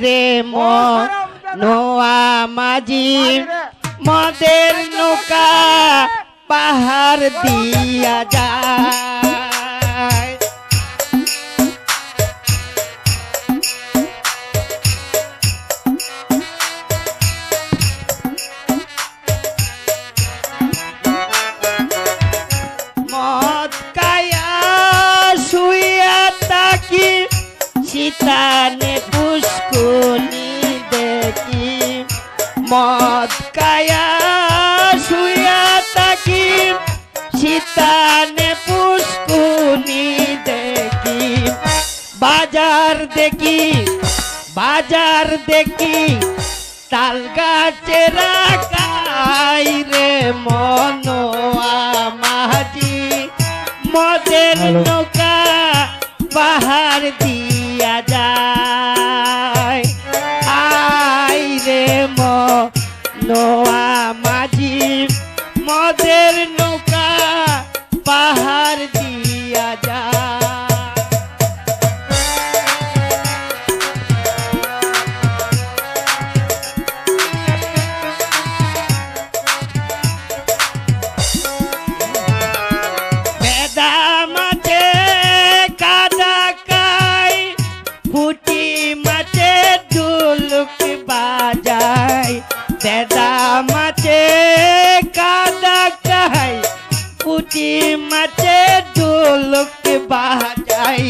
রে নোয়া মাঝি মদের নৌকা পাহাড় দিয়া যায়। মদ কায়া শুইয়া তাকি শীতানে পুষ্কুনি দেখি মদ কায়া শুইয়া তাকি শীতানে পুষ্কুনি দেখি বাজার দেখি তাল গাছে রাখাই রে মনোয়া মাঝি মদের নৌকা পাহাড় দিয়া যায়। আই রে মনোয়া মাঝি মদের নৌকা পাহাড় দিয়া যায়। পুটি মাছে ঢোলক বাজায় দাদা মাছে কাদা খায় পুটি মাছে ঢোলক বাজায়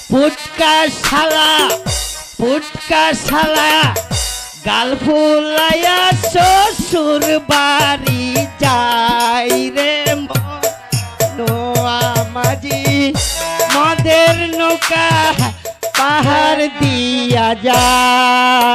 ফুটকা শালা গাল ফুলাইয়া শ্বশুর বাড়ি যাই রে নোয়া মাঝি মদের নৌকা পাহাড় দিয়া যায়।